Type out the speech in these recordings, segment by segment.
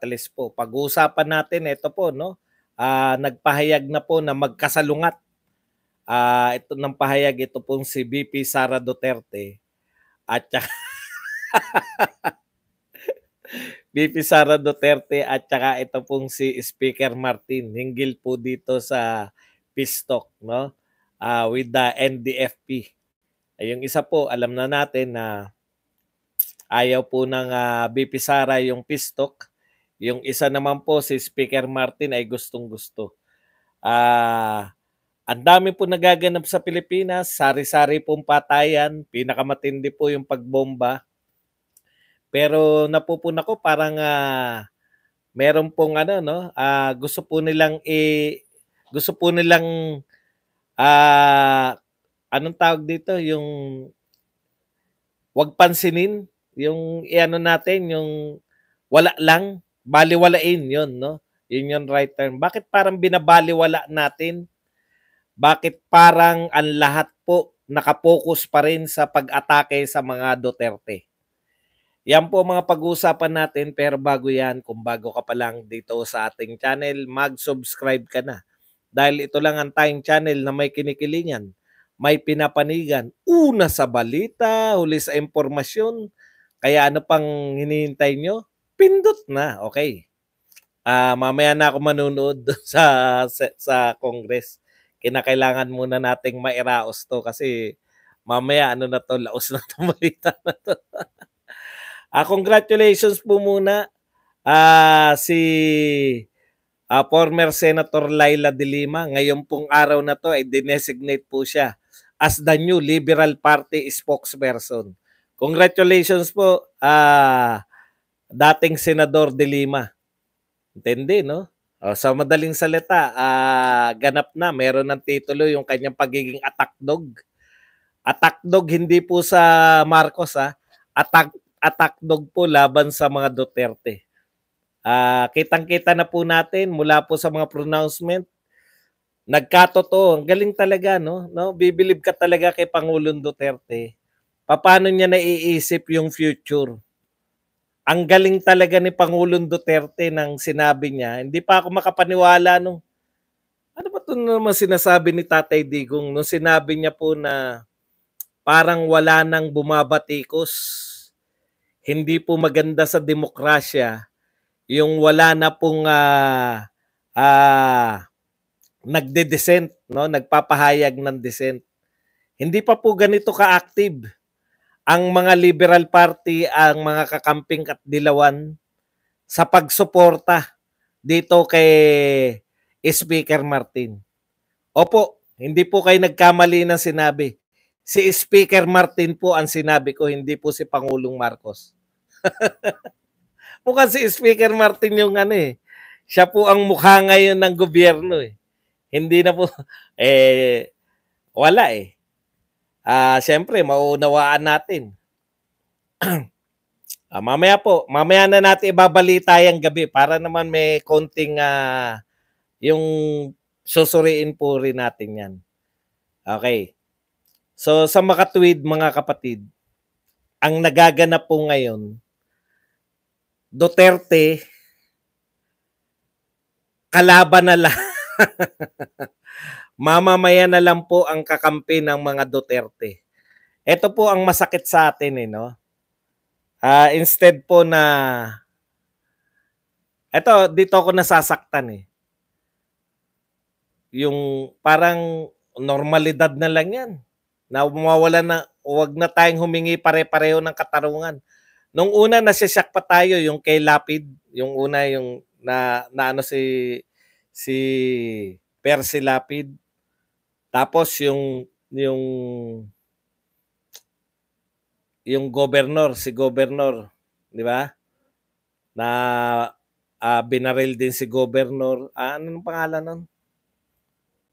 Battles po. Pag-uusapan natin ito po, no? Nagpahayag na po na magkasalungat. Ito ng pahayag, ito pong si VP Sara Duterte at VP Sara Duterte at saka ito pong si Speaker Martin hinggil po dito sa peace talk, no? With the NDFP. Yung isa po, alam na natin na ayaw po ng VP Sara yung peace talk. Yung isa naman po si Speaker Martin ay gustong-gusto. Ang dami po nagaganap sa Pilipinas, sari-sari pong patayan, pinakamatindi po yung pagbomba. Pero napupuna ko parang meron pong gusto po nilang anong tawag dito, yung wag pansinin, yung natin, yung wala lang, baliwalain yun, no? Yun yung right term. Bakit parang binabaliwala natin? Bakit parang ang lahat po nakapokus pa rin sa pag-atake sa mga Duterte? Yan po mga pag-uusapan natin, pero bago yan, kung bago ka pa lang dito sa ating channel, mag-subscribe ka na. Dahil ito lang ang tayong channel na may kinikilingan, may pinapanigan, una sa balita, huli sa impormasyon. Kaya ano pang hinihintay nyo? Pindot na, okay. Mamaya na ako manunood sa Congress. Kinakailangan muna nating mairaos to kasi mamaya laos na itong balita na to. Congratulations po muna si former Senator Laila de Lima. Ngayon pong araw na to ay dinesignate po siya as the new Liberal Party spokesperson. Congratulations po dating Senador de Lima. Intindi, no? Sa madaling salita, ganap na, meron ng titulo yung kanyang pagiging attack dog. Attack dog hindi po sa Marcos, attack dog po laban sa mga Duterte. Kitang-kita na po natin mula po sa mga pronouncement, nagkatotoo. Ang galing talaga, no? Bibilib ka talaga kay Pangulong Duterte. Paano niya naiisip yung future? Ang galing talaga ni Pangulong Duterte nang sinabi niya. Hindi pa ako makapaniwala nung ano ba ito naman sinasabi ni Tatay Digong nung sinabi niya po na parang wala nang bumabatikos. Hindi po maganda sa demokrasya yung wala na pong nagde-dissent, no? Nagpapahayag ng dissent. Hindi pa po ganito ka-active ang mga Liberal Party, ang mga kakamping at dilawan sa pagsuporta dito kay Speaker Martin. Opo, hindi po kayo nagkamali ng sinabi. Si Speaker Martin po ang sinabi ko, hindi po si Pangulong Marcos. Mukhang si Speaker Martin yung siya po ang mukha ngayon ng gobyerno eh. Hindi na po, wala eh. Siyempre, mauunawaan natin. Mamaya na natin ibabalita yung gabi para naman may konting yung susuriin po rin natin yan. Okay. So sa makatuwid mga kapatid, ang nagaganap po ngayon, Duterte, kalaban na lang. Mamamaya na lang po ang kakampi ng mga Duterte. Ito po ang masakit sa atin no? Instead po na dito ako nasasaktan Yung parang normalidad na lang yan. Na mawawala na, huwag na tayong humingi pare-pareho ng katarungan. Nung una nasisyak pa tayo yung kay Lapid, yung una yung si Percy Lapid. Tapos yung governor, si governor, di ba? Na binaril din si governor. Anong pangalan nun?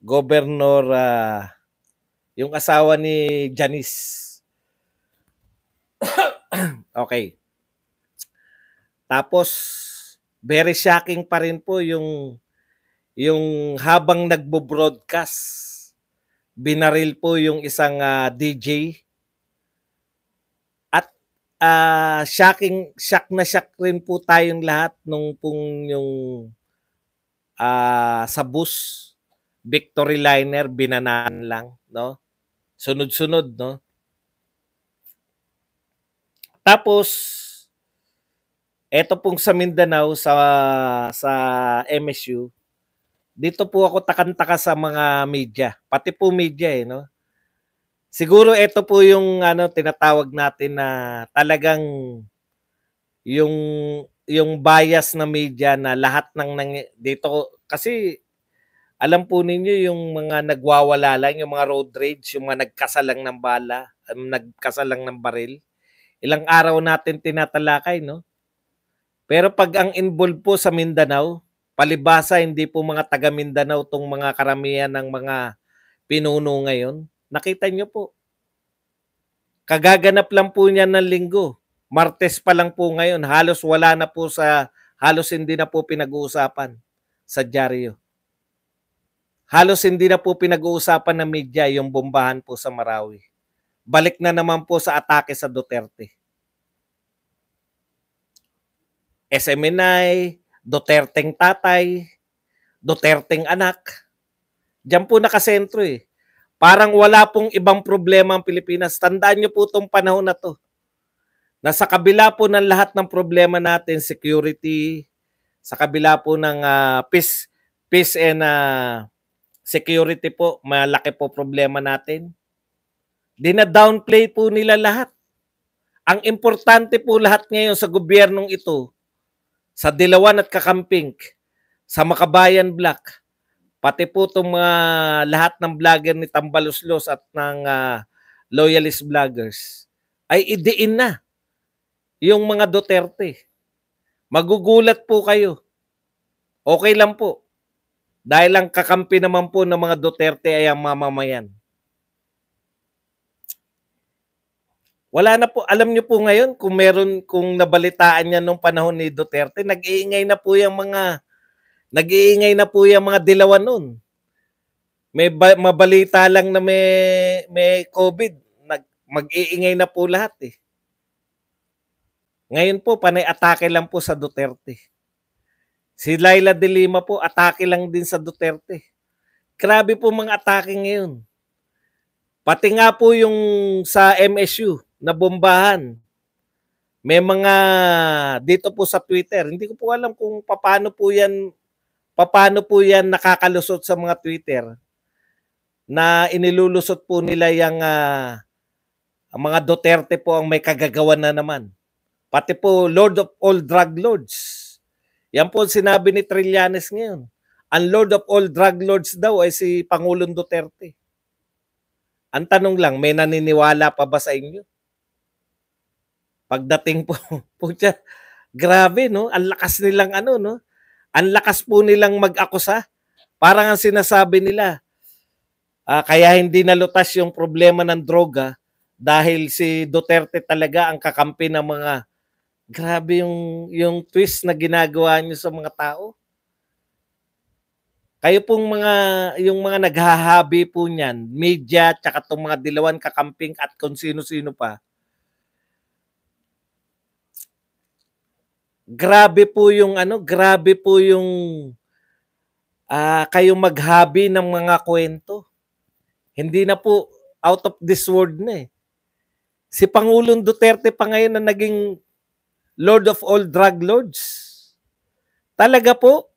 Governor, yung asawa ni Janice. Okay. Tapos, very shocking pa rin po yung habang nagbo-broadcast, binaril po yung isang DJ. At shock rin po tayong lahat nung pong yung sa bus, Victory Liner, binanan lang, no? Sunod-sunod, no? Tapos, eto pong sa Mindanao, sa MSU, dito po ako takantaka sa mga media, pati po media no. Siguro ito po yung tinatawag natin na talagang yung bias na media na lahat dito kasi alam po ninyo yung mga nagwawala lang, yung mga road rage, yung mga nagkasalang ng bala, nagkasalang ng baril. Ilang araw natin tinatalakay, no? Pero pag ang involved po sa Mindanao, palibasa hindi po mga taga Mindanao tong mga karamihan ng mga pinuno ngayon. Nakita nyo po. Kagaganap lang po niyan ng linggo. Martes pa lang po ngayon. Halos wala na po halos hindi na po pinag-uusapan sa dyaryo. Halos hindi na po pinag-uusapan ng media yung bombahan po sa Marawi. Balik na naman po sa atake sa Duterte. SMNI, Duterteng tatay, Duterteng anak. Diyan po nakasentro eh. Parang wala pong ibang problema ang Pilipinas. Tandaan niyo po itong panahon na to. Nasa kabila po ng lahat ng problema natin, security, sa kabila po ng peace and security po, malaki po problema natin. Dina-downplay po nila lahat. Ang importante po lahat ngayon sa gobyernong ito, sa Dilawan at Kakamping, sa Makabayan Black, pati po itong mga lahat ng vlogger ni Tambaluslos at ng loyalist vloggers, ay idiin na yung mga Duterte. Magugulat po kayo. Okay lang po. Dahil ang kakampi naman po ng mga Duterte ay ang mamamayan. Wala na po, alam niyo po ngayon kung nabalitaan niya nung panahon ni Duterte, nag-iingay na po yung mga Dilawan noon. Mabalita lang na may COVID, mag-iingay na po lahat eh. Ngayon po panay atake lang po sa Duterte. Si Laila de Lima po atake lang din sa Duterte. Grabe po mga atake ngayon. Pati nga po yung sa MSU na bombahan. May mga dito po sa Twitter, hindi ko po alam kung paano po yan nakakalusot sa mga Twitter na inilulusot po nila yung ang mga Duterte po ang may kagagawan na naman. Pati po Lord of all drug lords. Yan po sinabi ni Trillanes ngayon. Ang Lord of all drug lords daw ay si Pangulong Duterte. Ang tanong lang, may naniniwala pa ba sa inyo? Pagdating po siya, grabe no, ang lakas nilang no? Ang lakas po nilang mag-akusa. Parang ang sinasabi nila, kaya hindi nalutas yung problema ng droga dahil si Duterte talaga ang kakampi ng mga. Grabe yung twist na ginagawa niyo sa mga tao. Kayo pong yung mga naghahabi po niyan, media, tsaka itong mga Dilawan, Kakamping at kung sino-sino pa. Grabe po yung kayo maghabi ng mga kwento. Hindi na po out of this world na eh. Si Pangulong Duterte pa ngayon na naging Lord of all drug lords. Talaga po.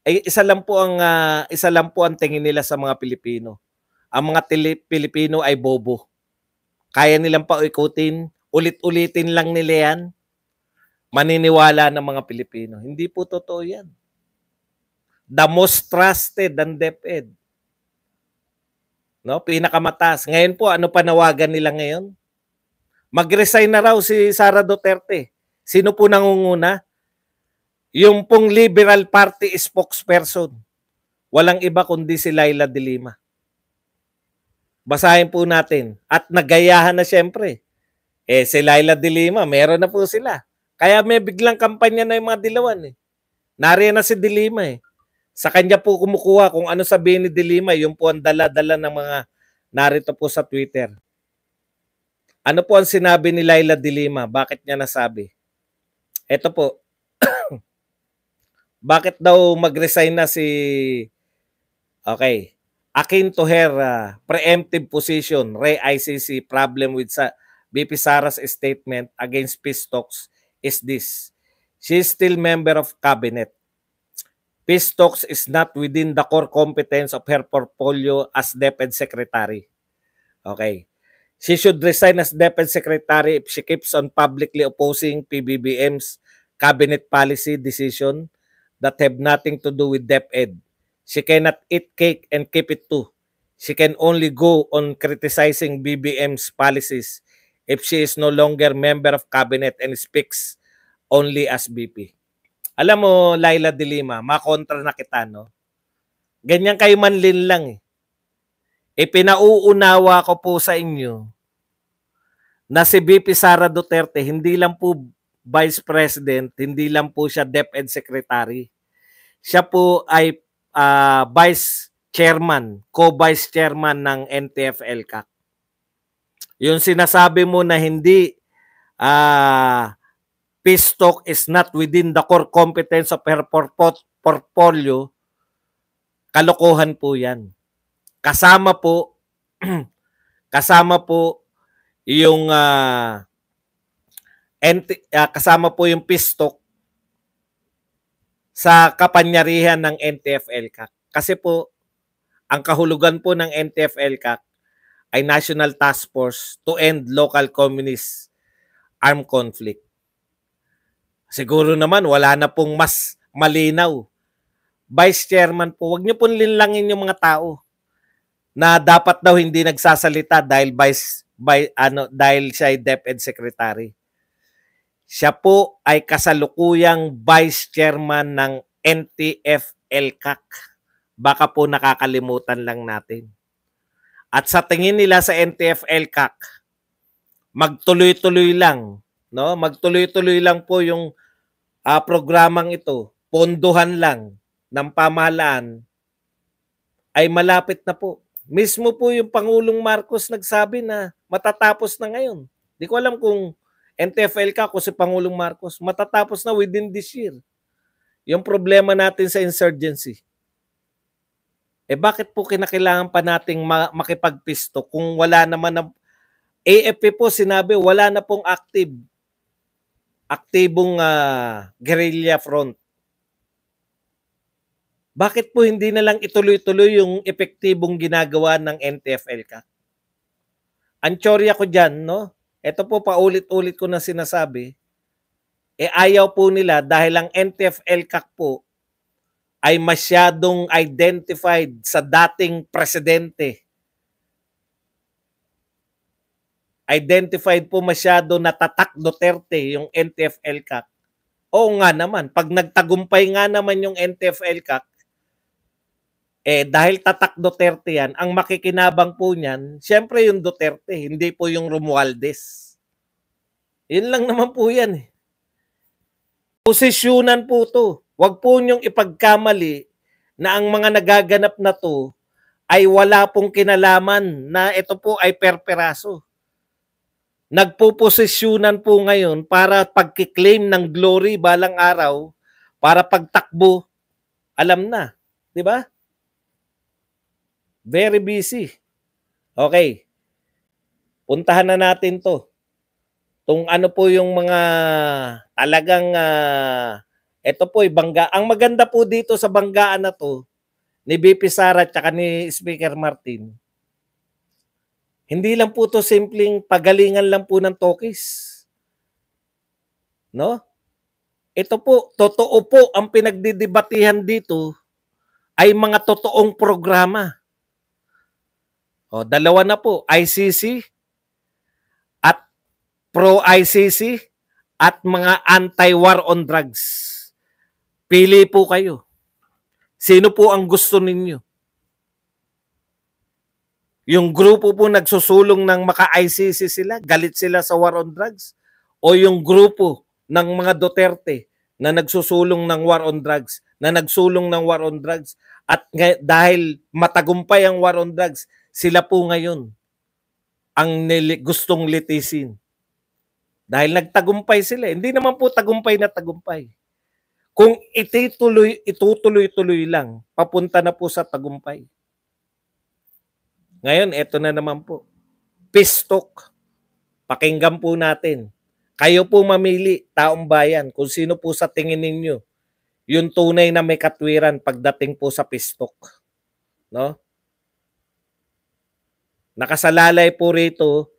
Ay isa lang po ang tingin nila sa mga Pilipino. Ang mga Pilipino ay bobo. Kaya nilang paikutin, ulit-ulitin lang nila yan. Maniniwala ng mga Pilipino. Hindi po totoo yan. The most trusted and DepEd. No, pinakamataas. Ngayon po, ano panawagan nila ngayon? Mag-resign na raw si Sara Duterte. Sino po nangunguna? Yung pong Liberal Party spokesperson. Walang iba kundi si Laila de Lima. Basahin po natin. At nagayahan na siyempre. Si Laila de Lima, meron na po sila. Kaya may biglang kampanya na yung mga Dilawan eh. Nariyan na si de Lima eh. Sa kanya po kumukuha kung ano sabihin ni de Lima, yung po ang dala-dala ng mga Narito po sa Twitter. Ano po ang sinabi ni Laila de Lima? Bakit niya nasabi? Ito po. Bakit daw mag-resign na si... Okay. Akin to her preemptive position, Re-ICC problem with BP Sara's statement against peace talks is this. She is still member of cabinet. Peace talks is not within the core competence of her portfolio as DepEd Secretary. Okay. She should resign as DepEd Secretary if she keeps on publicly opposing PBBM's cabinet policy decision that have nothing to do with DepEd. She cannot eat cake and keep it too. She can only go on criticizing BBM's policies if she is no longer member of cabinet and speaks only as BP. Alam mo, Laila de Lima, makontra na kita, no? Ganyan kayo manlin lang eh. Ipinauunawa ko po sa inyo na si BP Sara Duterte, hindi lang po Vice President, hindi lang po siya DepEd Secretary. Siya po ay Vice Chairman, Co-Vice Chairman ng NTF-ELCAC. Yung sinasabi mo na hindi peace talk is not within the core competence of her portfolio, kalokohan po yan. Kasama po yung kasama po yung peace talk sa kapangyarihan ng NTF-ELCAC. Kasi po, ang kahulugan po ng NTF-ELCAC ay National Task Force to End Local Communist Armed Conflict. Siguro naman, wala na pong mas malinaw. Vice Chairman po, huwag niyo pong linlangin yung mga tao na dapat daw hindi nagsasalita dahil dahil siya ay DepEd Secretary. Siya po ay kasalukuyang Vice Chairman ng NTF-ELCAC. Baka po nakakalimutan lang natin. At sa tingin nila sa NTF-ELCAC, magtuloy-tuloy lang, no? Magtuloy-tuloy lang po yung programang ito. Ponduhan lang ng pamahalaan ay malapit na po. Mismo po yung Pangulong Marcos nagsabi na matatapos na ngayon. Di ko alam kung NTF-ELCAC o si Pangulong Marcos, matatapos na within this year. Yung problema natin sa insurgency. Bakit po kinakailangan pa nating makipagpisto kung wala naman na... AFP po sinabi, wala na pong aktibong guerrilla front. Bakit po hindi na lang ituloy-tuloy yung epektibong ginagawa ng NTF-ELCAC? Ang tsorya ko dyan, no? Ito po paulit-ulit ko na sinasabi, ayaw po nila dahil ang NTF-ELCAC po ay masyadong identified sa dating presidente. Identified po masyado na Tatak Duterte yung NTF-ELCAC. Oo nga naman, pag nagtagumpay nga naman yung NTF-ELCAC, dahil Tatak Duterte yan, ang makikinabang po niyan, siyempre yung Duterte, hindi po yung Romualdez. Yun lang naman po yan. Posisyonan po to. Huwag po niyong ipagkamali na ang mga nagaganap na to ay wala pong kinalaman na ito po ay perperaso. Nagpoposisyonan po ngayon para pagkiklaim ng glory balang araw, para pagtakbo, alam na. Di ba? Very busy. Okay. Puntahan na natin to. Tung ano po yung mga talagang ito po ay bangga. Ang maganda po dito sa banggaan na to ni BP Sara at saka ni Speaker Martin. Hindi lang po to simpleng pagalingan lang po ng tokis. No? Ito po, totoo po ang pinagdidebatihan dito ay mga totoong programa. O, dalawa na po, ICC at pro-ICC at mga anti-war on drugs. Pili po kayo. Sino po ang gusto ninyo? Yung grupo po nagsusulong ng maka-ICC sila, galit sila sa war on drugs? O yung grupo ng mga Duterte na nagsusulong ng war on drugs, na nagsulong ng war on drugs. At dahil matagumpay ang war on drugs, sila po ngayon ang gustong litisin. Dahil nagtagumpay sila. Hindi naman po tagumpay na tagumpay. Kung itutuloy-tuloy lang, papunta na po sa tagumpay. Ngayon, eto na naman po. Pistok. Pakinggan po natin. Kayo po mamili, taong bayan, kung sino po sa tingin ninyo yung tunay na may katwiran pagdating po sa pistok. No? Nakasalalay po rito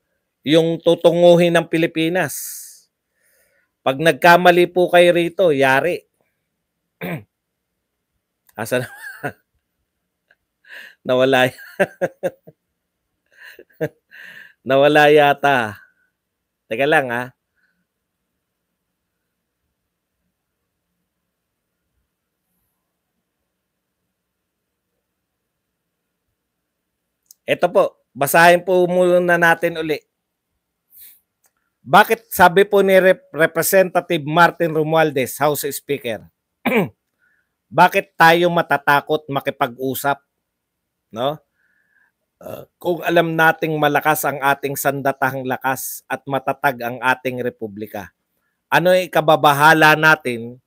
yung tutunguhin ng Pilipinas. Pag nagkamali po kayo rito, yari. Asa na? Nawala. Nawala yata. Teka lang ha. Ito po, basahin po muna natin uli. Bakit sabi po ni Representative Martin Romualdez, House Speaker, bakit tayo matatakot makipag-usap? No? Kung alam nating malakas ang ating sandatahang lakas at matatag ang ating republika. Ano ay ikababahala natin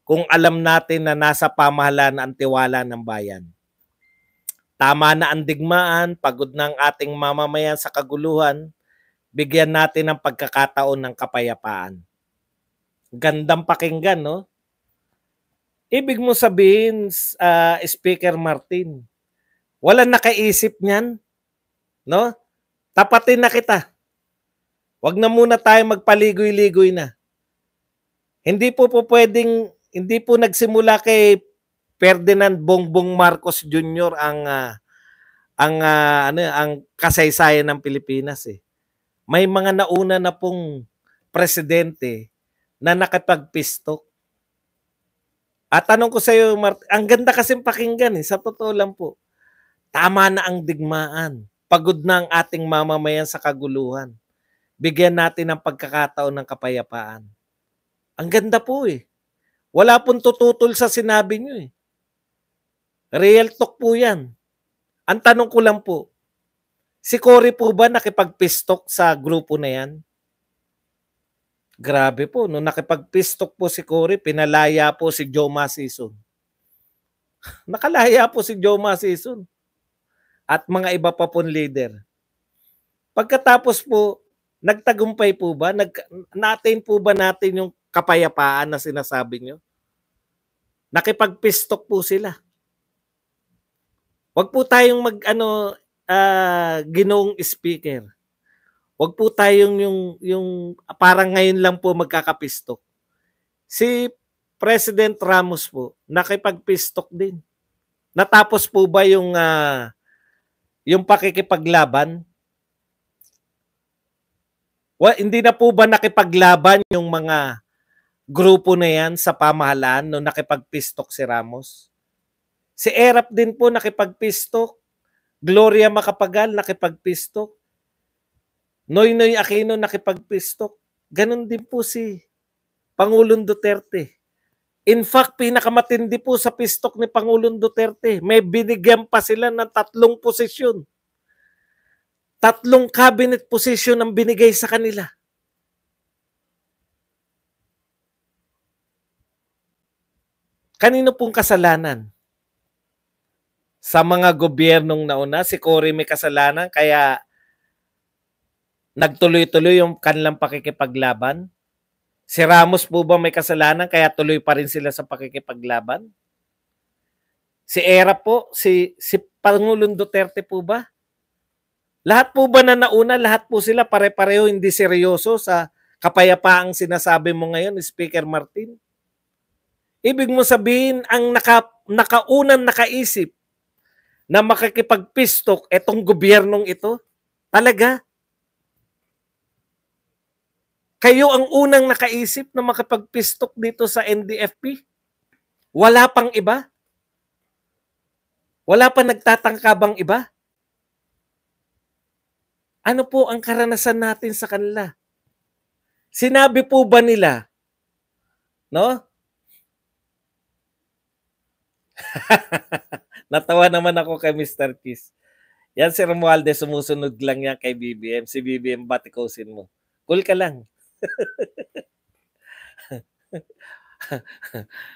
kung alam natin na nasa pamahalaan ang tiwala ng bayan? Tama na ang digmaan, pagod na ang ating mamamayan sa kaguluhan, bigyan natin ng pagkakataon ng kapayapaan. Gandang pakinggan, no? Ibig mo sabihin, Speaker Martin, walang nakaisip niyan, no? Tapatin na kita. Wag na muna tayo magpaligoy-ligoy na. Hindi po pwedeng, hindi po nagsimula kay Ferdinand Bongbong Marcos Jr. ang kasaysayan ng Pilipinas eh. May mga nauna na pong presidente na nakipagpistok. At tanong ko sa iyo, ang ganda kasing pakinggan eh, sa totoo lang po. Tama na ang digmaan. Pagod na ang ating mamamayan sa kaguluhan. Bigyan natin ng pagkakataon ng kapayapaan. Ang ganda po eh. Wala pong tututol sa sinabi nyo eh. Real talk po yan. Ang tanong ko lang po, si Cory po ba nakipagpistok sa grupo na yan? Grabe po, nung nakipagpistok po si Cory, pinalaya po si Joe Masison. Nakalaya po si Joe Masison. At mga iba pa pong leader. Pagkatapos po, nagtagumpay po ba? Natin po ba natin yung kapayapaan na sinasabi nyo? Nakipagpistok po sila. Wag po tayong Ginoong Speaker. Wag po tayong yung parang ngayon lang po magkakapistok. Si President Ramos po, nakipagpistok din. Natapos po ba yung pakikipaglaban? Hindi na po ba nakipaglaban yung mga grupo na yan sa pamahalaan nung nakipagpistok si Ramos? Si Erap din po nakipagpistok. Gloria Macapagal nakipagpistok. Noynoy Aquino nakipagpistok. Ganon din po si Pangulong Duterte. In fact, pinakamatindi po sa pistok ni Pangulong Duterte. May binigyan pa sila ng 3 posisyon. 3 cabinet position ang binigay sa kanila. Kanino pong kasalanan? Sa mga gobyernong nauna, si Cory may kasalanan kaya nagtuloy-tuloy yung kanilang pakikipaglaban? Si Ramos po ba may kasalanan kaya tuloy pa rin sila sa pakikipaglaban? Si Erap po, si Pangulong Duterte po ba? Lahat po ba na nauna, lahat po sila pare-pareho hindi seryoso sa kapayapaang sinasabi mo ngayon, Speaker Martin? Ibig mo sabihin, ang nakaunang nakaisip na makikipagpistok etong gobyernong ito? Talaga? Kayo ang unang nakaisip na makipagpistok dito sa NDFP? Wala pang iba? Wala pa nagtatangkabang iba? Ano po ang karanasan natin sa kanila? Sinabi po ba nila, no? Natawa naman ako kay Mr. Cheese. Yan si Romualdez, sumusunod lang yan kay BBM. Si BBM, batikosin mo. Cool ka lang.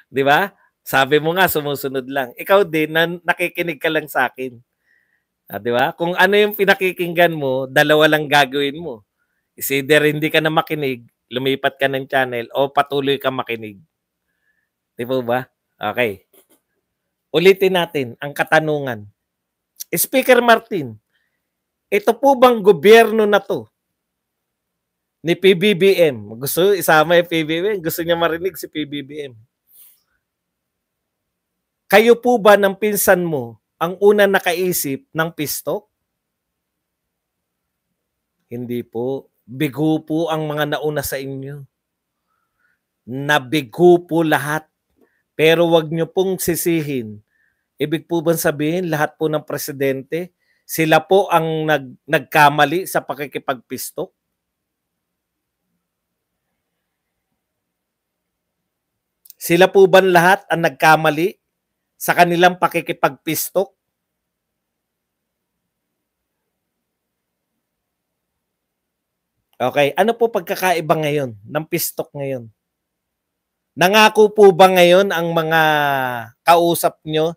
Di ba? Sabi mo nga, sumusunod lang. Ikaw din, nakikinig ka lang sa akin. Di ba? Kung ano yung pinakikinggan mo, dalawa lang gagawin mo. Is either hindi ka na makinig, lumipat ka ng channel, o patuloy ka makinig. Di ba? Okay. Ulitin natin ang katanungan. Speaker Martin, ito po bang gobyerno na to ni PBBM? Gusto isama yung PBBM? Gusto niya marinig si PBBM. Kayo po ba ng pinsan mo ang una nakaisip ng pistok? Hindi po. Bigo po ang mga nauna sa inyo. Nabigo po lahat. Pero wag nyo pong sisihin. Ibig po bang sabihin lahat po ng presidente, sila po ang nagkamali sa pakikipagpistok? Sila po ba lahat ang nagkamali sa kanilang pakikipagpistok? Okay, ano po pagkakaiba ngayon ng pistok ngayon? Nangako po ba ngayon ang mga kausap nyo,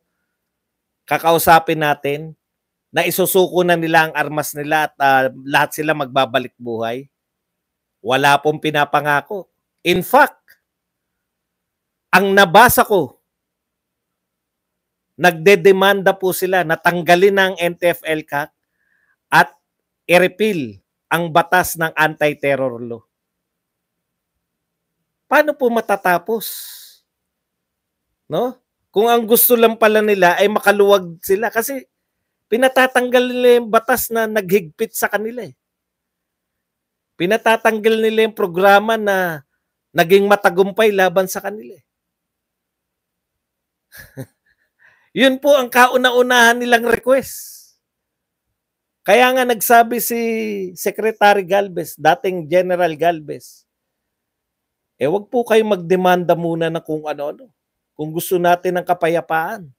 kakausapin natin, na isusuko na nila ang armas nila at lahat sila magbabalik buhay? Wala pong pinapangako. In fact, ang nabasa ko, nagdedemanda po sila na tanggalin ng NTF-ELCAC at i-repeal ang batas ng anti-terror law. Paano po matatapos? No? Kung ang gusto lang pala nila ay makaluwag sila kasi pinatatanggal nila yung batas na naghigpit sa kanila eh. Pinatatanggal nila yung programa na naging matagumpay laban sa kanila eh. Yun po ang kauna-unahan nilang request. Kaya nga nagsabi si Secretary Galvez, dating General Galvez, wag po kayo magdemanda muna na kung ano-ano. Kung gusto natin ng kapayapaan.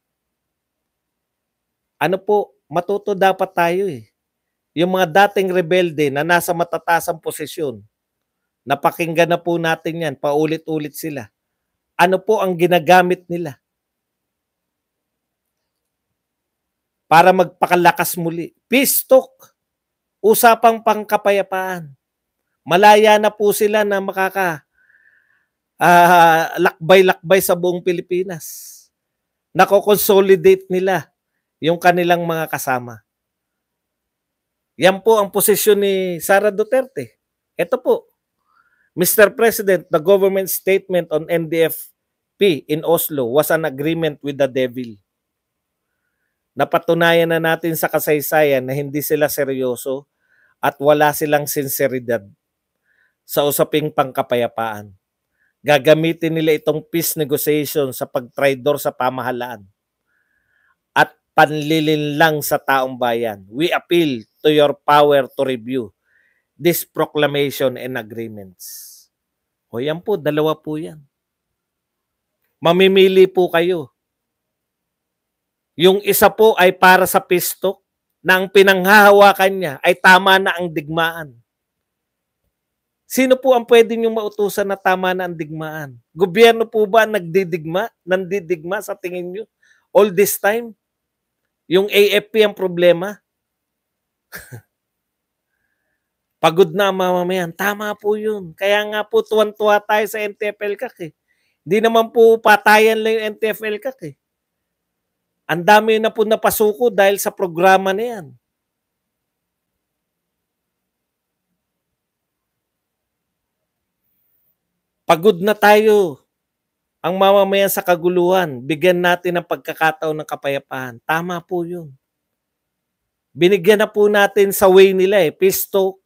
Ano po, matuto dapat tayo eh. Yung mga dating rebelde na nasa matatasang posisyon, napakinggan na po natin yan, paulit-ulit sila. Ano po ang ginagamit nila? Para magpakalakas muli. Peace talk. Usapang pangkapayapaan. Malaya na po sila na lakbay-lakbay sa buong Pilipinas. Nako-consolidate nila yung kanilang mga kasama. Yan po ang posisyon ni Sara Duterte. Ito po, Mr. President, the government statement on NDFP in Oslo was an agreement with the devil. Napatunayan na natin sa kasaysayan na hindi sila seryoso at wala silang sinseridad sa usaping pangkapayapaan. Gagamitin nila itong peace negotiation sa pagtraidor sa pamahalaan at panlilinlang sa taong bayan. We appeal to your power to review this proclamation and agreements. O yan po, dalawa po yan. Mamimili po kayo. Yung isa po ay para sa pistok na ang pinanghahawakan niya ay tama na ang digmaan. Sino po ang pwede niyong mautusan na tama na ang digmaan? Gobyerno po ba nandidigma sa tingin niyo? All this time? Yung AFP ang problema? Pagod na ang mamamayan. Tama po yun. Kaya nga po tuwan-tuwa tayo sa NTF-ELCAC eh. Hindi naman po patayan lang yung NTF-ELCAC eh. Ang dami na po napasuko dahil sa programa na yan. Pagod na tayo. Ang mamamayan sa kaguluhan, bigyan natin ng pagkakataon ng kapayapaan. Tama po yun. Binigyan na po natin sa way nila eh. Peace talk,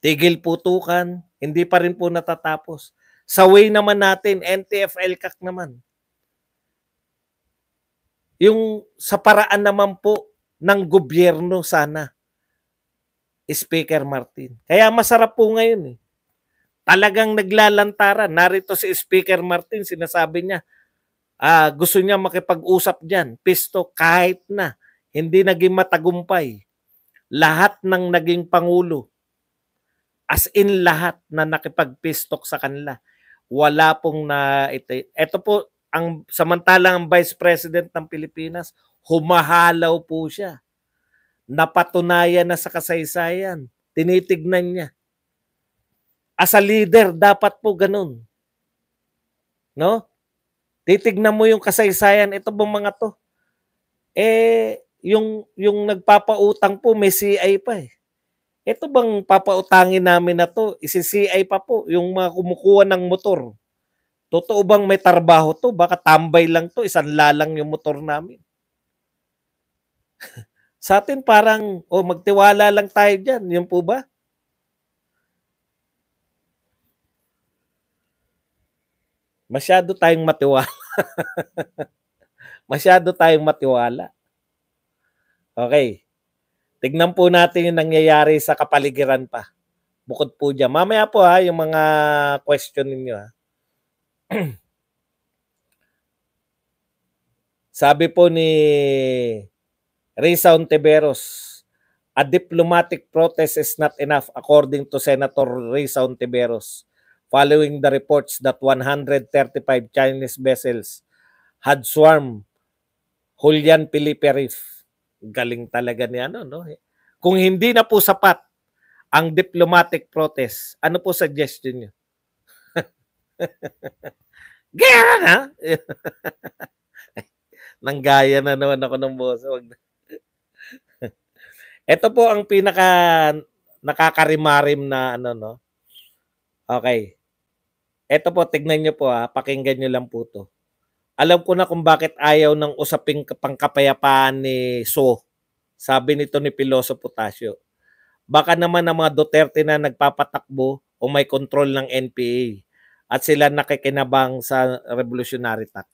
tigil putukan, hindi pa rin po natatapos. Sa way naman natin, NTF-ELCAC naman. Yung sa paraan naman po ng gobyerno sana, Speaker Martin. Kaya masarap po ngayon eh. Talagang naglalantaran. Narito si Speaker Martin, sinasabi niya, Gusto niya makipag-usap diyan, pisto kahit na hindi naging matagumpay. Lahat ng naging pangulo, as in lahat na nakipagpistok sa kanila, wala pong ito po ang samantalang ang Vice President ng Pilipinas, humahalaw po siya. Napatunayan na sa kasaysayan. Tinitignan niya. As a leader, dapat po ganun. No? Titignan mo yung kasaysayan, ito bang mga to? Yung nagpapautang po, may CI pa eh. Ito bang papautangin namin na to? Isi-CI pa po, yung mga kumukuha ng motor. Totoo bang may trabaho to? Baka tambay lang to, isang lalang yung motor namin. Sa atin parang, magtiwala lang tayo dyan. Yun po ba? Masyado tayong matiwala. Masyado tayong matiwala. Okay. Tignan po natin yung nangyayari sa kapaligiran pa. Bukod po dyan. Mamaya po yung mga question ninyo Sabi po ni Risa Ontiveros, a diplomatic protest is not enough according to Senator Risa Ontiveros, following the reports that 135 Chinese vessels had swarmed Julian Felipe Reef. Galing talaga ni no? Kung hindi na po sapat ang diplomatic protest, ano po suggestion niyo? Gaya na! Nanggaya na naman ako ng boso. Ito po ang pinaka nakakarimarim na no? Okay. Ito po, tignan nyo po pakinggan nyo lang po to. Alam ko na kung bakit ayaw ng usaping pangkapayapaan ni So. Sabi nito ni Piloso Potasio. Baka naman ang mga Duterte na nagpapatakbo o may control ng NPA at sila nakikinabang sa revolutionary tax.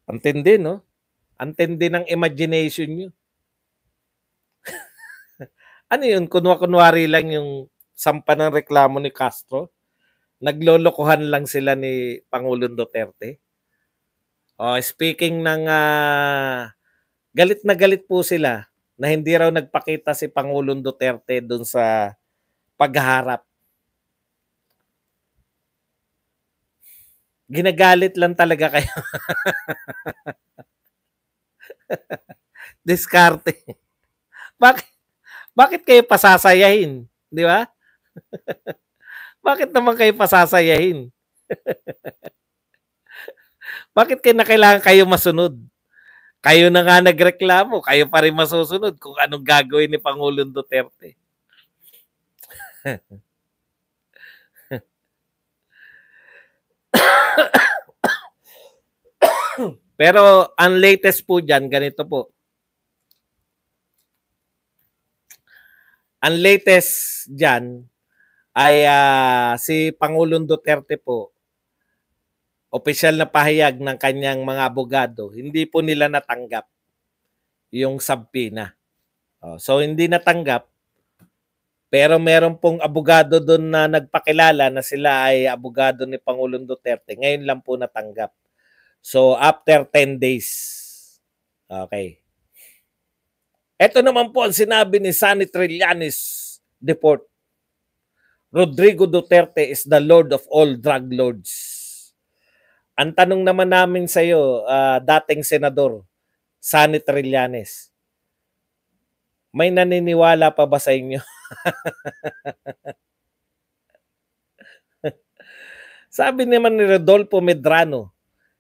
Antindi, no? Antindi ng imagination nyo. Ano yun? Kunwari lang yung sampa ng reklamo ni Castro. Naglolokohan lang sila ni Pangulong Duterte. Speaking ng galit na galit po sila na hindi raw nagpakita si Pangulong Duterte doon sa pagharap. Ginagalit lang talaga kayo. Diskarte. Bakit kayo pasasayahin? Di ba? Bakit naman kayo pasasayahin? Bakit na kailangan kayo masunod? Kayo na nga nagreklamo, kayo pa rin masusunod kung anong gagawin ni Pangulong Duterte. Pero ang latest po dyan, ganito po. Ang latest dyan ay si Pangulong Duterte po, opisyal na pahayag ng kanyang mga abogado, hindi po nila natanggap yung subpoena. So hindi natanggap, pero meron pong abogado doon na nagpakilala na sila ay abogado ni Pangulong Duterte. Ngayon lang po natanggap. So after 10 days. Okay. Ito naman po ang sinabi ni Sonny Trillanes Deport. Rodrigo Duterte is the Lord of all drug lords. Ang tanong naman namin sa iyo, dating senador, Sonny Trillanes, may naniniwala pa ba sa inyo? Sabi naman ni Rodolfo Medrano,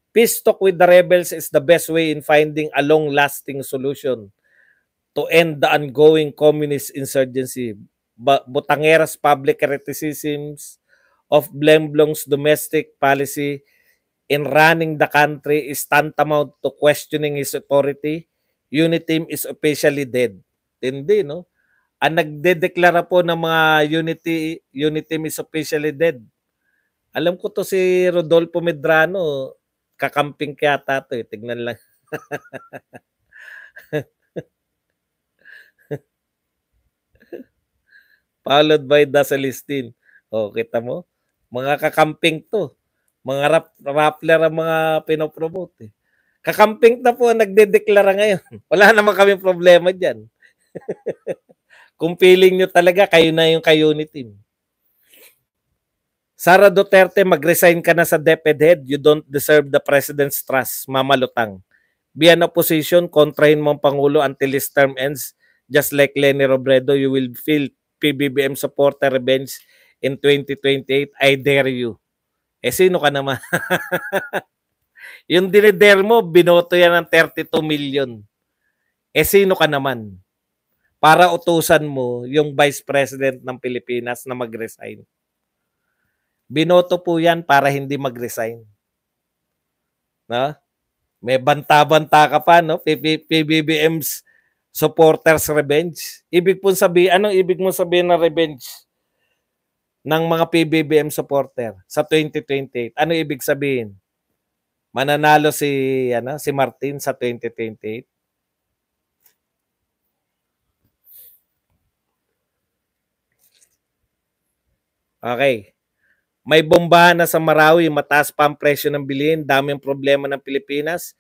peace talk with the rebels is the best way in finding a long-lasting solution to end the ongoing communist insurgency. Butangeras public criticisms of Blemblong's domestic policy in running the country is tantamount to questioning his authority. Uniteam is officially dead. Hindi, no? Ang nagdedeklara po ng mga Uniteam is officially dead. Alam ko to si Rodolfo Medrano, kakamping kaya to eh. Tignan lang. Followed by the Celestine. Kita mo? Mga kakamping to. Mga rappler ang mga pinopromote eh. Kakamping na po ang nagdedeklara ngayon. Wala naman kami problema dyan. Kung feeling nyo talaga, kayo na yung ka-unit team. Sara Duterte, mag-resign ka na sa DepEd. You don't deserve the president's trust. Mamalutang. Be an opposition, kontrahin mo ang Pangulo until his term ends. Just like Leni Robredo, you will feel PBBM supporter revenge in 2028. I dare you. Eh, sino ka naman? Yung dinidare mo, binoto yan ng 32 million. Eh, sino ka naman? Para utusan mo yung Vice President ng Pilipinas na mag-resign. Binoto po yan para hindi mag-resign. No? May banta-banta ka pa, no? PBBM's supporters revenge. Ibig po sabihin, anong ibig mo sabihin na revenge ng mga PBBM supporter sa 2028? Ano ibig sabihin? Mananalo si Martin sa 2028? Okay. May bombahan na sa Marawi, mataas pa ang presyo ng bilihin, daming problema ng Pilipinas.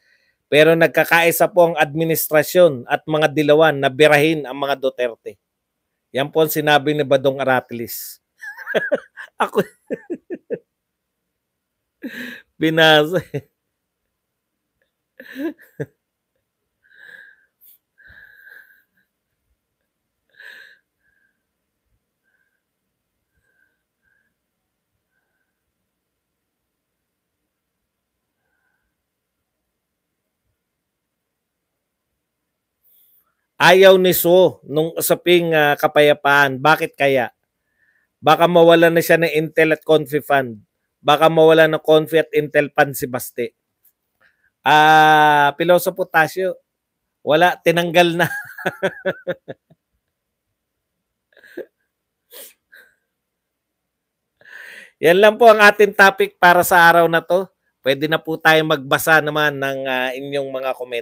Pero nagkakaisa po ang administrasyon at mga dilawan na birahin ang mga Duterte. Yan po ang sinabi ni Badong Aratilis. Ako binasa. Ayaw ni So nung usaping kapayapaan. Bakit kaya? Baka mawala na siya ng Intel at Confi Fund. Baka mawala ng Confi at Intel Fund si Baste. Piloso Potasio, wala, tinanggal na. Yan lang po ang ating topic para sa araw na to. Pwede na po tayo magbasa naman ng inyong mga komento.